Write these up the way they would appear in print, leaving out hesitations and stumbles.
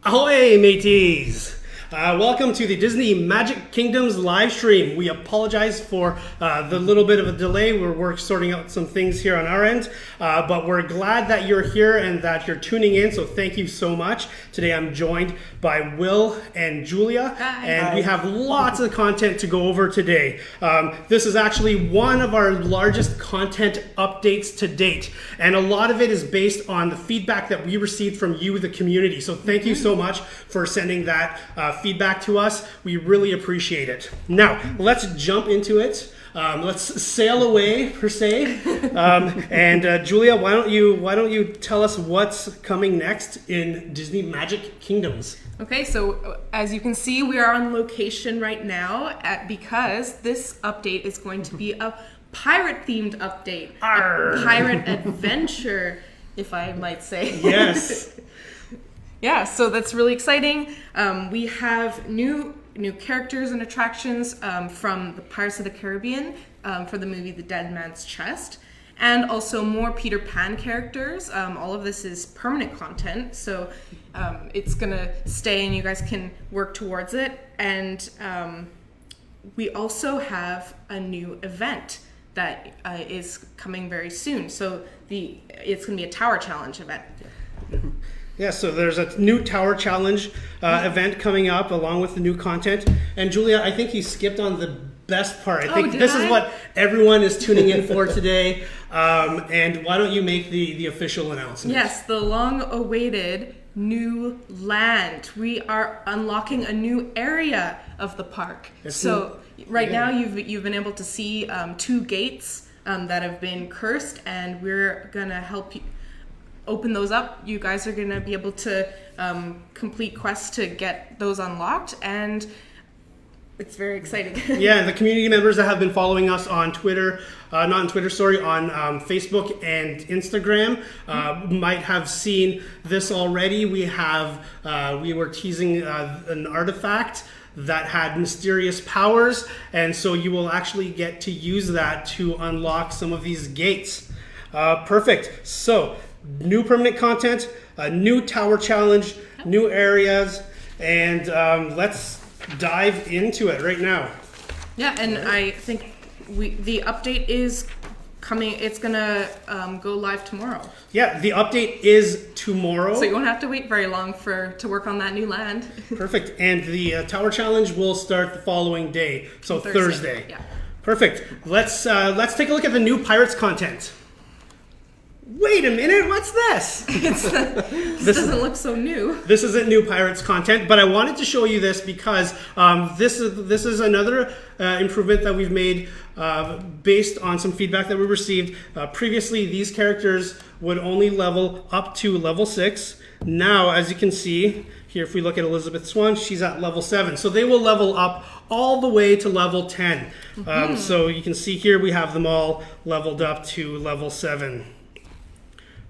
Ahoy, mateys! Welcome to the Disney Magic Kingdoms live stream. We apologize for the little bit of a delay. We're sorting out some things here on our end, but we're glad that you're here and that you're tuning in, so thank you so much. Today I'm joined by Will and Julia, and we have lots of content to go over today. This is actually one of our largest content updates to date, and a lot of it is based on the feedback that we received from you, the community. So thank you so much for sending that feedback to us. We really appreciate it. Now, let's jump into it. Let's sail away, per se. And Julia, why don't you tell us what's coming next in Disney Magic Kingdoms? Okay, so as you can see, we are on location right now because this update is going to be a pirate-themed update. Arr. A pirate adventure, if I might say. Yes. Yeah, so that's really exciting. We have new characters and attractions from the Pirates of the Caribbean for the movie The Dead Man's Chest, and also more Peter Pan characters. All of this is permanent content, so it's gonna stay and you guys can work towards it. And we also have a new event that is coming very soon. So it's gonna be a Tower Challenge event. Yeah, so there's a new Tower Challenge event coming up along with the new content. And Julia, I think you skipped on the best part. I think this is what everyone is tuning in for today. And why don't you make the official announcement? Yes, the long-awaited new land. We are unlocking a new area of the park. Right now you've been able to see 2 gates that have been cursed, and we're gonna help you open those up. You guys are going to be able to complete quests to get those unlocked, and it's very exciting. Yeah, the community members that have been following us on Twitter, on Facebook and Instagram might have seen this already. We were teasing an artifact that had mysterious powers, and so you will actually get to use that to unlock some of these gates. Perfect. So new permanent content, a new Tower Challenge, new areas, and let's dive into it right now. Yeah, and I think the update is coming. It's gonna go live tomorrow. Yeah, the update is tomorrow. So you won't have to wait very long to work on that new land. Perfect. And the Tower Challenge will start the following day, so Thursday. Yeah. Perfect. Let's take a look at the new Pirates content. Wait a minute, what's this? This doesn't look so new. This isn't new Pirates content, but I wanted to show you this because this is another improvement that we've made based on some feedback that we received. Previously, these characters would only level up to level 6. Now, as you can see, here if we look at Elizabeth Swan, she's at level 7. So they will level up all the way to level 10. So you can see here we have them all leveled up to level 7.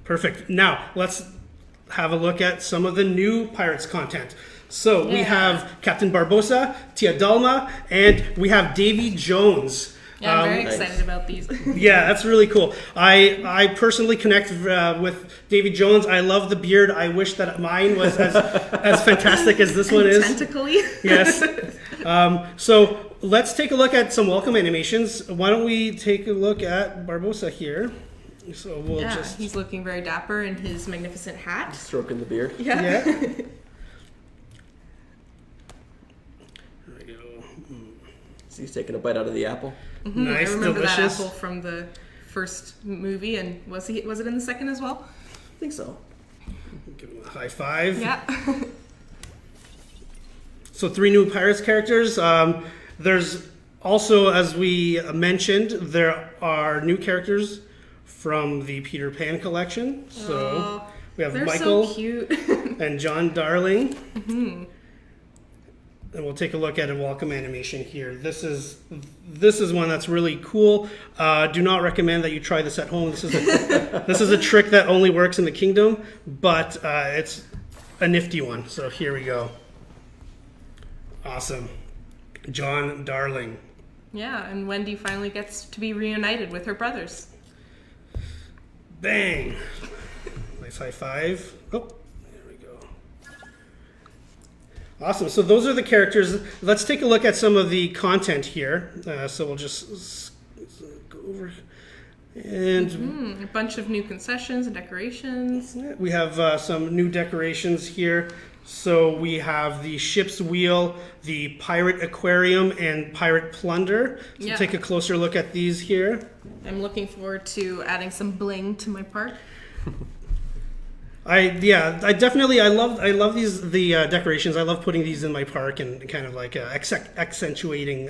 Perfect. Now, let's have a look at some of the new Pirates content. So we have Captain Barbossa, Tia Dalma, and we have Davy Jones. Yeah, I'm very excited about these. Yeah, that's really cool. I personally connect with Davy Jones. I love the beard. I wish that mine was as fantastic as this one is. Tentacly. Yes. So let's take a look at some welcome animations. Why don't we take a look at Barbossa here? So he's looking very dapper in his magnificent hat. Stroking the beard. Yeah. There we go. So he's taking a bite out of the apple. Nice, I remember delicious. that apple from the first movie, and was it in the second as well? I think so. Give him a high five. Yeah. So 3 new Pirates characters. There's also, as we mentioned, there are new characters from the Peter Pan collection. So we have Michael so cute. and John Darling. And we'll take a look at a welcome animation here. This is one that's really cool. Do not recommend that you try this at home. This is a trick that only works in the kingdom, but it's a nifty one. So here we go. Awesome. John Darling. Yeah, and Wendy finally gets to be reunited with her brothers. Bang. Nice high five. Oh, there we go. Awesome. So those are the characters. Let's take a look at some of the content here. So we'll just go over. And a bunch of new concessions and decorations. we have some new decorations here. So we have the ship's wheel, the pirate aquarium, and pirate plunder. So take a closer look at these here. I'm looking forward to adding some bling to my park. I love the decorations. I love putting these in my park and kind of like accentuating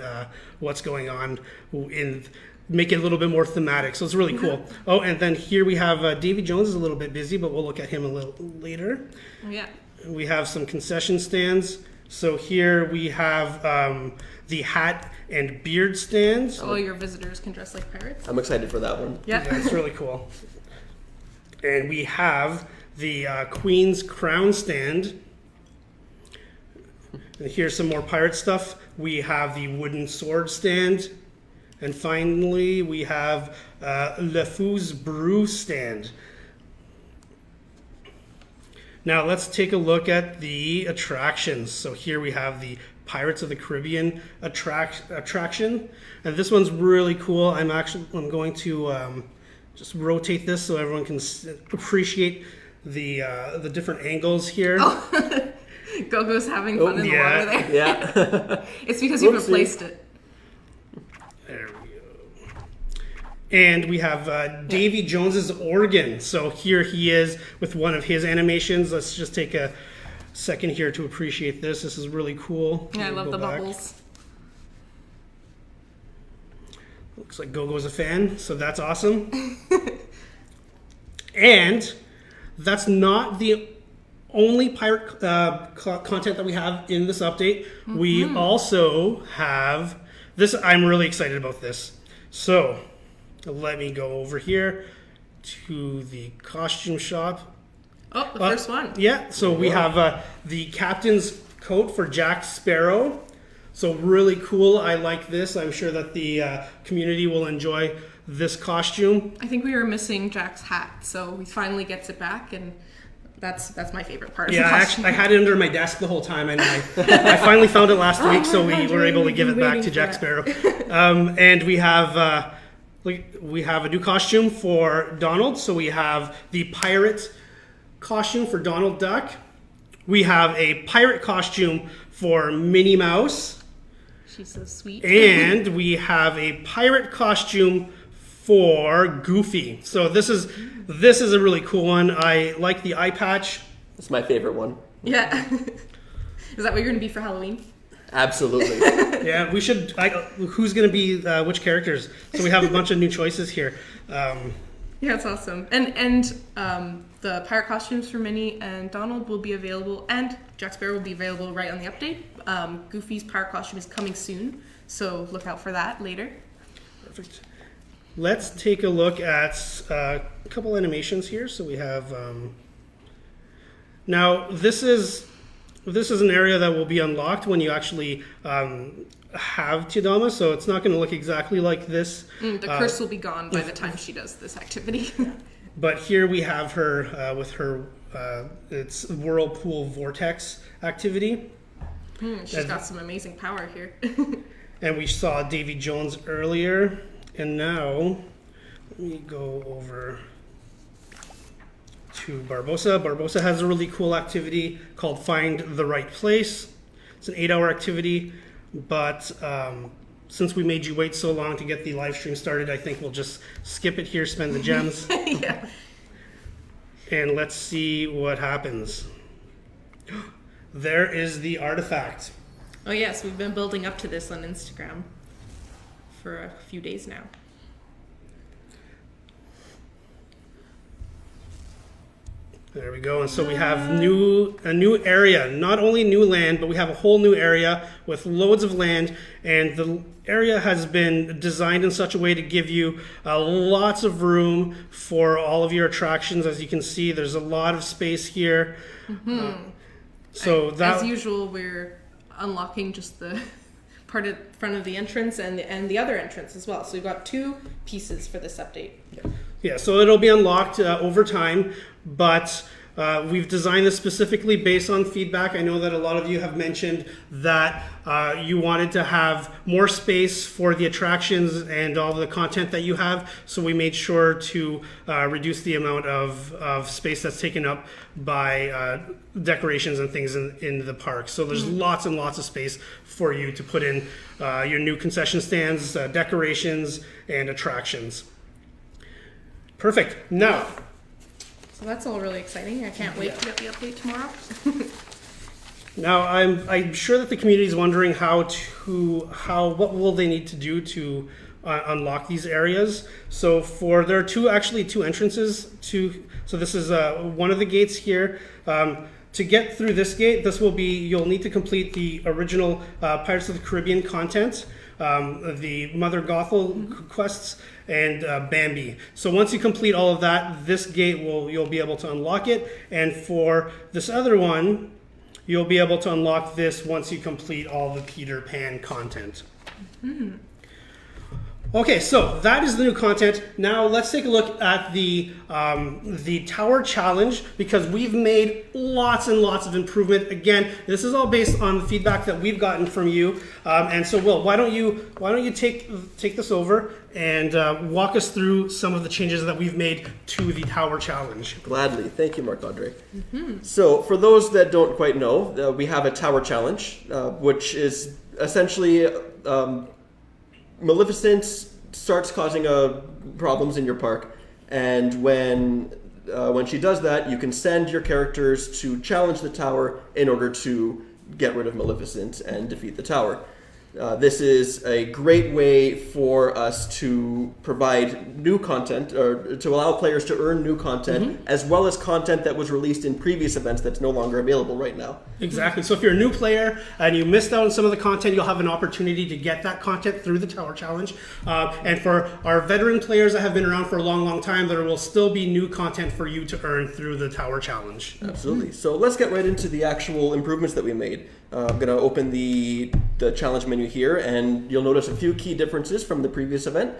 what's going on and make it a little bit more thematic. So it's really cool. Oh, and then here we have Davy Jones is a little bit busy, but we'll look at him a little later. Yeah. We have some concession stands. So here we have the hat and beard stands. All your visitors can dress like pirates. I'm excited for that one. Yeah. That's really cool. And we have the Queen's Crown stand. And here's some more pirate stuff. We have the wooden sword stand. And finally, we have Le Fou's brew stand. Now let's take a look at the attractions. So here we have the Pirates of the Caribbean attraction. And this one's really cool. I'm going to just rotate this so everyone can appreciate the different angles here. Oh, Gogo's having fun in the water there. Yeah. It's because you replaced it. There we go. And we have Davy Jones's organ. So here he is with one of his animations. Let's just take a second here to appreciate this. This is really cool. Yeah, I love the back. bubbles. Looks like Gogo's a fan, so that's awesome. And that's not the only pirate content that we have in this update. Mm-hmm. We also have this. I'm really excited about this. So let me go over here to the costume shop. Oh, the first one. Yeah, so we have the captain's coat for Jack Sparrow. So really cool. I like this. I'm sure that the community will enjoy this costume. I think we were missing Jack's hat, so he finally gets it back, and that's my favorite part of the costume. I had it under my desk the whole time, and I finally found it last week, so we were able to give it back to Jack Sparrow. And we have a new costume for Donald. So we have the pirate costume for Donald Duck. We have a pirate costume for Minnie Mouse. She's so sweet. And we have a pirate costume for Goofy. So this is a really cool one. I like the eye patch. It's my favorite one. Yeah. Is that what you're going to be for Halloween? Absolutely. Yeah, we should. Who's going to be which characters? So we have a bunch of new choices here. Yeah, it's awesome. And the pirate costumes for Minnie and Donald will be available, and Jack Sparrow will be available right on the update. Goofy's pirate costume is coming soon, so look out for that later. Perfect. Let's take a look at a couple animations here. So we have now this is an area that will be unlocked when you actually have Tiadama, so it's not going to look exactly like this. The curse will be gone by the time she does this activity. But here we have her with her it's Whirlpool Vortex activity. She's got some amazing power here. And we saw Davy Jones earlier, and now let me go over to Barbossa. Barbossa has a really cool activity called Find the Right Place. It's an 8-hour activity, but since we made you wait so long to get the live stream started, I think we'll just skip it here, spend the gems. Yeah. And let's see what happens. There is the artifact. Oh yes, we've been building up to this on Instagram for a few days now. There we go. And so we have a new area, not only new land, but we have a whole new area with loads of land. And the area has been designed in such a way to give you lots of room for all of your attractions. As you can see, there's a lot of space here. Mm-hmm. As usual, we're unlocking just the part of front of the entrance and the other entrance as well. So we've got 2 pieces for this update. Yeah, so it'll be unlocked over time, but We've designed this specifically based on feedback. I know that a lot of you have mentioned that you wanted to have more space for the attractions and all the content that you have, so we made sure to reduce the amount of space that's taken up by decorations and things in the park. So there's lots and lots of space for you to put in your new concession stands, decorations, and attractions. Perfect. Now, So that's all really exciting. I can't wait to get the update tomorrow. Now, I'm sure that the community is wondering what will they need to do to unlock these areas. So there are two entrances to. So this is one of the gates here. To get through this gate, you'll need to complete the original Pirates of the Caribbean content, the Mother Gothel quests, and Bambi. So once you complete all of that, this gate you'll be able to unlock it. And for this other one, you'll be able to unlock this once you complete all the Peter Pan content. Okay, so that is the new content. Now let's take a look at the Tower Challenge, because we've made lots and lots of improvement. Again, this is all based on the feedback that we've gotten from you. And so, Will, why don't you take this over and walk us through some of the changes that we've made to the Tower Challenge? Gladly. Thank you, Marc-Andre. So for those that don't quite know, we have a Tower Challenge, which is essentially Maleficent starts causing problems in your park, and when she does that, you can send your characters to challenge the tower in order to get rid of Maleficent and defeat the tower. This is a great way for us to provide new content, or to allow players to earn new content, as well as content that was released in previous events that's no longer available right now. Exactly. So if you're a new player and you missed out on some of the content, you'll have an opportunity to get that content through the Tower Challenge. And for our veteran players that have been around for a long, long time, there will still be new content for you to earn through the Tower Challenge. Absolutely. So let's get right into the actual improvements that we made. I'm going to open the challenge menu here, and you'll notice a few key differences from the previous event.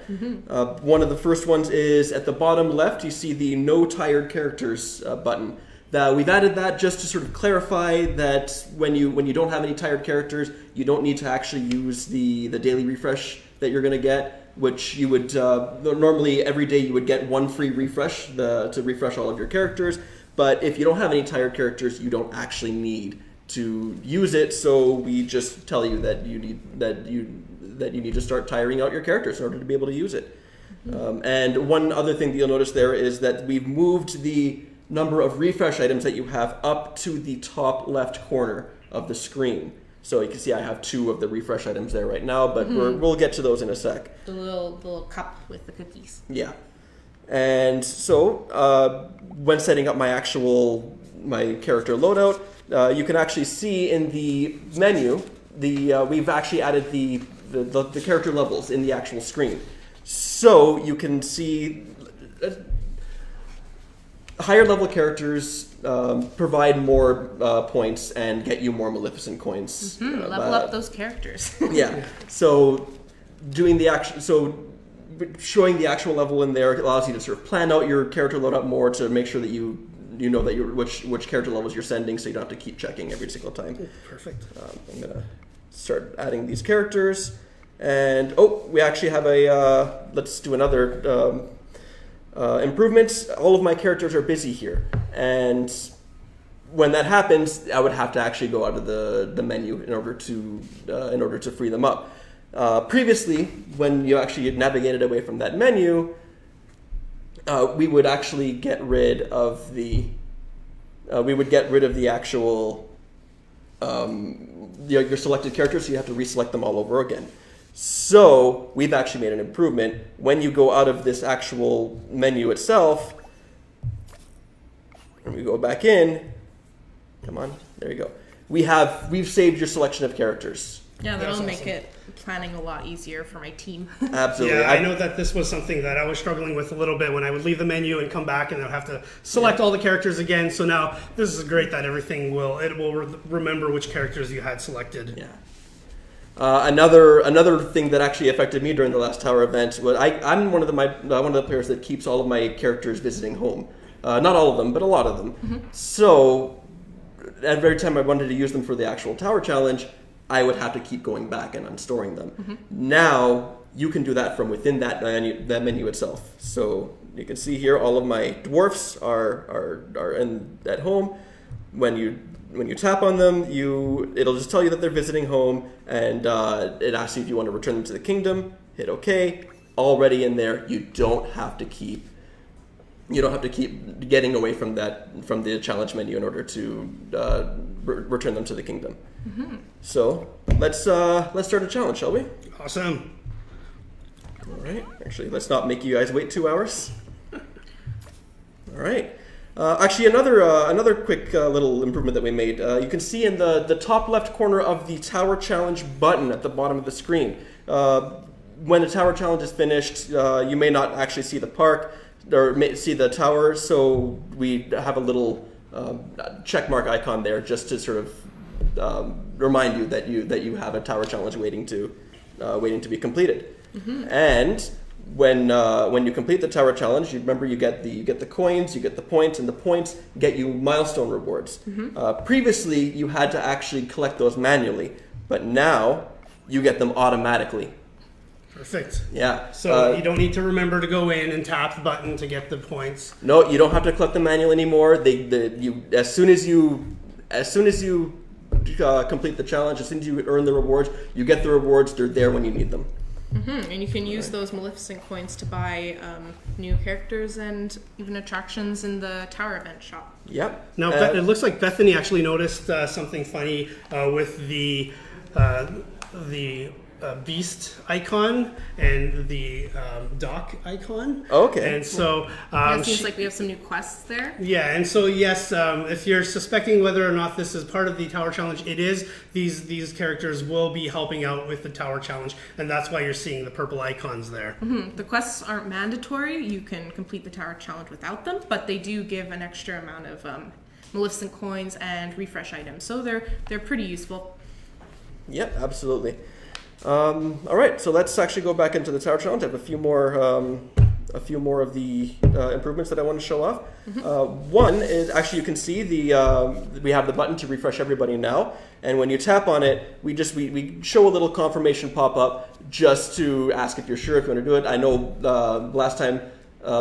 One of the first ones is at the bottom left, you see the No Tired Characters button. We've added that just to sort of clarify that when you don't have any tired characters, you don't need to actually use the daily refresh that you're going to get, which you would normally every day you would get one free refresh to refresh all of your characters. But if you don't have any tired characters, you don't actually need to use it. So we just tell you that you need to start tiring out your characters in order to be able to use it. And one other thing that you'll notice there is that we've moved the number of refresh items that you have up to the top left corner of the screen. So you can see I have 2 of the refresh items there right now, but we'll get to those in a sec. The little cup with the cookies. Yeah. And so when setting up my character loadout, you can actually see in the menu we've actually added the character levels in the actual screen. So you can see higher level characters provide more points and get you more Maleficent coins. Level up those characters. Yeah. So showing the actual level in there allows you to sort of plan out your character loadout more to make sure that you know that which character levels you're sending, so you don't have to keep checking every single time. Perfect. I'm gonna start adding these characters, and we actually have let's do another improvement. All of my characters are busy here, and when that happens, I would have to actually go out of the menu in order to free them up. Previously, when you actually navigated away from that menu, we would actually get rid of the actual your selected characters, so you have to reselect them all over again. So we've actually made an improvement. When you go out of this actual menu itself, and we go back in, come on, there you go. We've saved your selection of characters. Yeah, that'll make it planning a lot easier for my team. Absolutely. Yeah, I know that this was something that I was struggling with a little bit when I would leave the menu and come back and I'd have to select all the characters again. So now this is great that everything will remember which characters you had selected. Yeah. Another thing that actually affected me during the last Tower event was I'm one of the players that keeps all of my characters visiting home. Not all of them, but a lot of them. So at every time I wanted to use them for the actual tower challenge, I would have to keep going back and unstoring them. Now you can do that from within that menu itself. So you can see here all of my dwarfs are at home. When you tap on them, it'll just tell you that they're visiting home, and it asks you if you want to return them to the kingdom. Hit OK. Already in there. You don't have to keep getting away from the challenge menu in order to return them to the kingdom. So let's start a challenge, shall we? Awesome. All right. Actually, let's not make you guys wait 2 hours. All right. Actually, another quick little improvement that we made. You can see in the top left corner of the Tower Challenge button at the bottom of the screen. When the Tower Challenge is finished, you may not actually see the park or see the tower, so we have a little check mark icon there just to sort of remind you that you have a Tower Challenge waiting to be completed. And when you complete the Tower Challenge, you get the coins, you get the points, and the points get you milestone rewards. Previously, you had to actually collect those manually, but now you get them automatically. Perfect. Yeah. So you don't need to remember to go in and tap the button to get the points. No, you don't have to collect them manually anymore. As soon as you complete the challenge, as soon as you earn the rewards, you get the rewards. They're there when you need them. And you can use those Maleficent coins to buy new characters and even attractions in the Tower event shop. Yep. Now, it looks like Bethany actually noticed something funny with the beast icon and the dock icon. Okay. And so It seems like we have some new quests there. Yeah, and so yes, if you're suspecting whether or not this is part of the Tower Challenge, it is. These characters will be helping out with the Tower Challenge, and that's why you're seeing the purple icons there. The quests aren't mandatory. You can complete the Tower Challenge without them, but they do give an extra amount of Maleficent coins and refresh items, so they're pretty useful. Yep, absolutely. All right, so let's actually go back into the Tower Challenge. I have a few more of the improvements that I want to show off. One is actually you can see we have the button to refresh everybody now, and when you tap on it, we show a little confirmation pop up just to ask if you're sure if you want to do it. I know last time.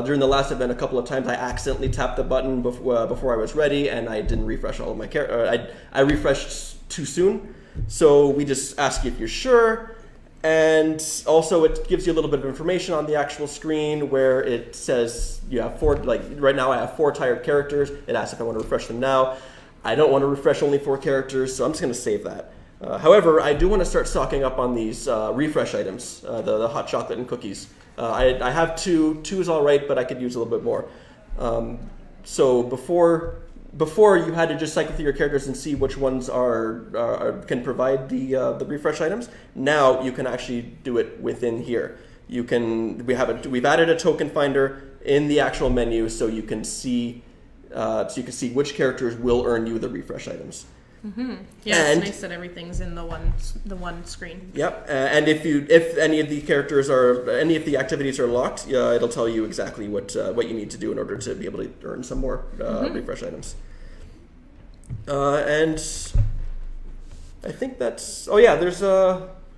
During the last event, a couple of times I accidentally tapped the button before I was ready, and I didn't refresh all of my characters. I refreshed too soon, so we just ask you if you're sure. And also, it gives you a little bit of information on the actual screen where it says you have 4. Like right now, I have 4 tired characters. It asks if I want to refresh them now. I don't want to refresh only 4 characters, so I'm just going to save that. However, I do want to start stocking up on these refresh items, the hot chocolate and cookies. I have 2. 2 is all right, but I could use a little bit more. So before you had to just cycle through your characters and see which ones can provide the refresh items. Now you can actually do it within here. We've added a token finder in the actual menu, so you can see which characters will earn you the refresh items. Yeah, it's nice that everything's in the one screen. Yep, and if any of the activities are locked, it'll tell you exactly what you need to do in order to be able to earn some more refresh items. And I think that's. Oh yeah, there's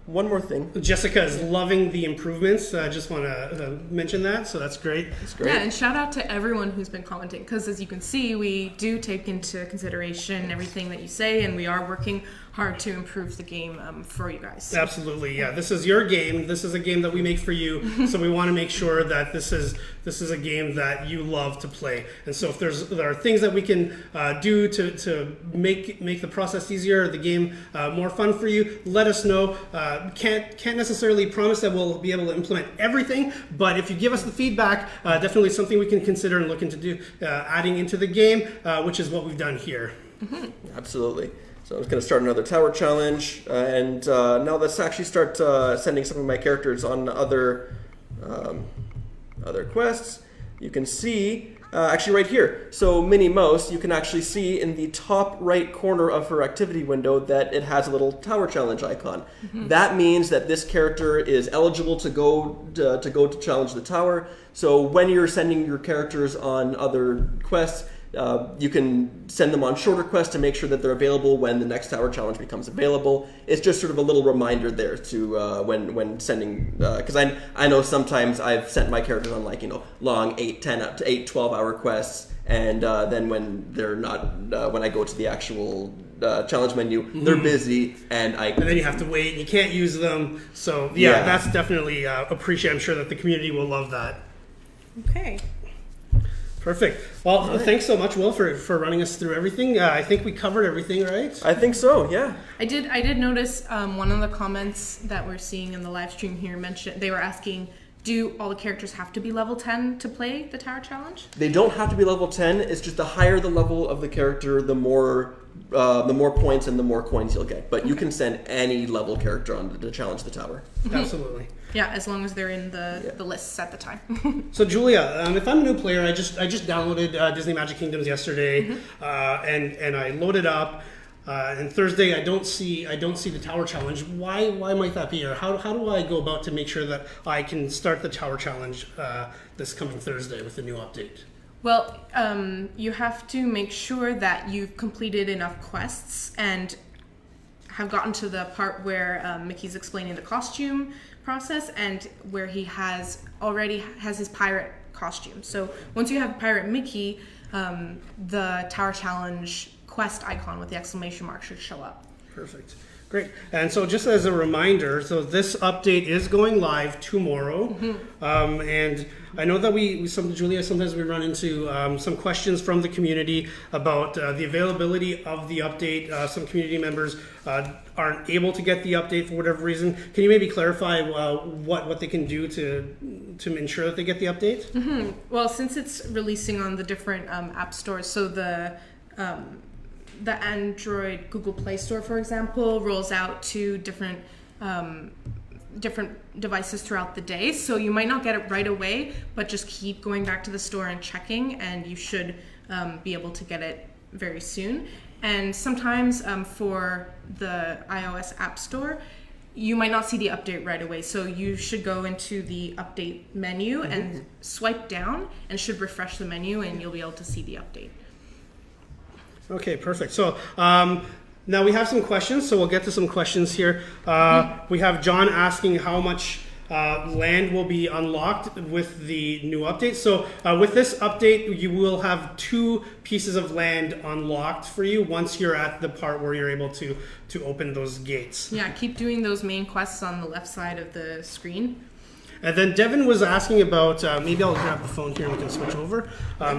one more thing. Jessica is loving the improvements. I just want to mention that, so that's great. That's great. Yeah, and shout out to everyone who's been commenting, because as you can see, we do take into consideration everything that you say, and we are working hard to improve the game for you guys. Absolutely, yeah. This is your game. This is a game that we make for you, so we want to make sure that this is a game that you love to play. And so if there are things that we can do to make the process easier, the game more fun for you, let us know. Can't necessarily promise that we'll be able to implement everything, but if you give us the feedback, definitely something we can consider and look into adding into the game, which is what we've done here. Absolutely. So I'm just going to start another tower challenge, and now let's actually start sending some of my characters on other quests. You can see Actually, right here. So Minnie Mouse, you can actually see in the top right corner of her activity window that it has a little tower challenge icon. That means that this character is eligible to go to challenge the tower. So when you're sending your characters on other quests, you can send them on shorter quests to make sure that they're available when the next tower challenge becomes available. It's just sort of a little reminder there to when sending, because I know sometimes I've sent my characters on long 8, 10 up to 8, 12-hour quests, and then when they're not, when I go to the actual challenge menu, they're busy, and then you have to wait, and you can't use them. So yeah. That's definitely appreciated. I'm sure that the community will love that. Okay. Perfect. Well, thanks so much, Will, for running us through everything. I think we covered everything, right? I think so, yeah. I did notice one of the comments that we're seeing in the live stream here mentioned, they were asking, do all the characters have to be level 10 to play the Tower Challenge? They don't have to be level 10. It's just the higher the level of the character, the more points and the more coins you'll get. But you can send any level character on to challenge the tower. Absolutely. Yeah, as long as they're in the lists at the time. So Julia, if I'm a new player, I just downloaded Disney Magic Kingdoms yesterday, and I loaded up. And Thursday, I don't see the Tower Challenge. Why might that be? Or how do I go about to make sure that I can start the Tower Challenge this coming Thursday with the new update? Well, you have to make sure that you've completed enough quests and have gotten to the part where Mickey's explaining the costume process and where he already has his pirate costume. So once you have Pirate Mickey, the Tower Challenge quest icon with the exclamation mark should show up. Perfect. Great. And so just as a reminder, so this update is going live tomorrow. And I know that Julia, sometimes we run into some questions from the community about the availability of the update. Some community members aren't able to get the update for whatever reason. Can you maybe clarify what they can do to ensure that they get the update? Well, since it's releasing on the different app stores, so the Android Google Play Store, for example, rolls out to different devices throughout the day. So you might not get it right away, but just keep going back to the store and checking, and you should be able to get it very soon. And sometimes for the iOS App Store, you might not see the update right away. So you should go into the update menu and swipe down, and it should refresh the menu, and you'll be able to see the update. Okay, perfect. So now we have some questions, so we'll get to some questions here. We have John asking how much land will be unlocked with the new update. So with this update, you will have 2 pieces of land unlocked for you once you're at the part where you're able to open those gates. Yeah, keep doing those main quests on the left side of the screen. And then Devin was asking about, maybe I'll grab the phone here and we can switch over.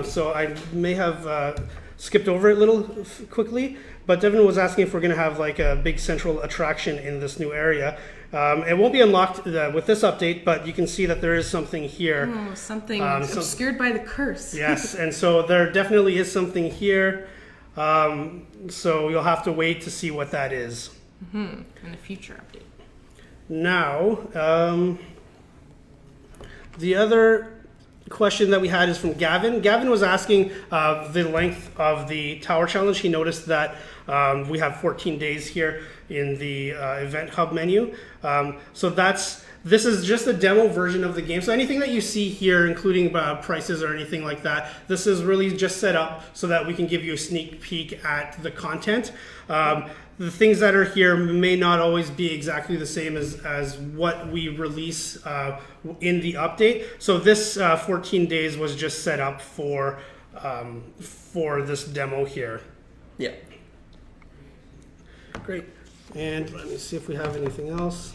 So I may have skipped over it a little quickly, but Devin was asking if we're going to have like a big central attraction in this new area. It won't be unlocked with this update, but you can see that there is something here. Oh, something obscured by the curse. Yes, and so there definitely is something here. So you'll have to wait to see what that is. In a future update. Now, the other question that we had is from Gavin. Gavin was asking the length of the Tower Challenge. He noticed that we have 14 days here in the Event Hub menu. So this is just a demo version of the game. So anything that you see here, including prices or anything like that, this is really just set up so that we can give you a sneak peek at the content. The things that are here may not always be exactly the same as what we release in the update. So this 14 days was just set up for this demo here. Yeah. Great. And let me see if we have anything else.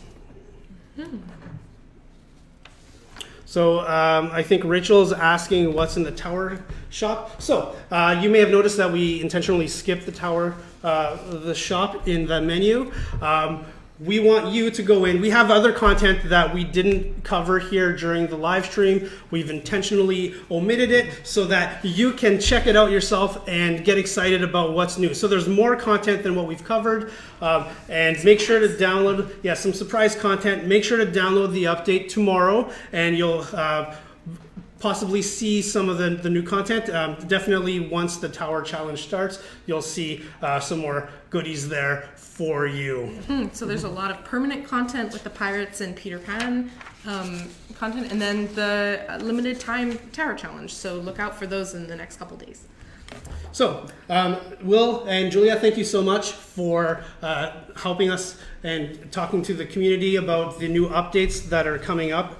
So I think Rachel's asking what's in the tower shop. So you may have noticed that we intentionally skipped the shop in the menu. We want you to go in. We have other content that we didn't cover here during the live stream. We've intentionally omitted it so that you can check it out yourself and get excited about what's new. So there's more content than what we've covered. And make sure to download, some surprise content. Make sure to download the update tomorrow, and you'll possibly see some of the new content. Definitely once the Tower Challenge starts, you'll see some more goodies there for you. So there's a lot of permanent content with the Pirates and Peter Pan content, and then the limited time Tower Challenge. So look out for those in the next couple days. So, Will and Julia, thank you so much for helping us and talking to the community about the new updates that are coming up.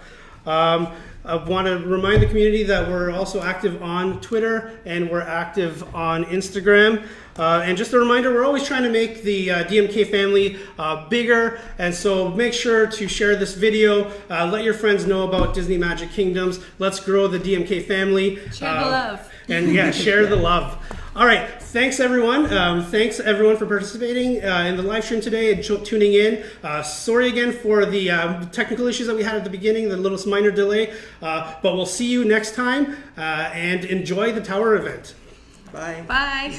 I want to remind the community that we're also active on Twitter and we're active on Instagram. And just a reminder, we're always trying to make the DMK family bigger, and so make sure to share this video. Let your friends know about Disney Magic Kingdoms. Let's grow the DMK family. Share the love. And yeah, share the love. All right, thanks everyone. Thanks everyone for participating in the live stream today and tuning in. Sorry again for the technical issues that we had at the beginning, the little minor delay. But we'll see you next time, and enjoy the Tower event. Bye. Bye.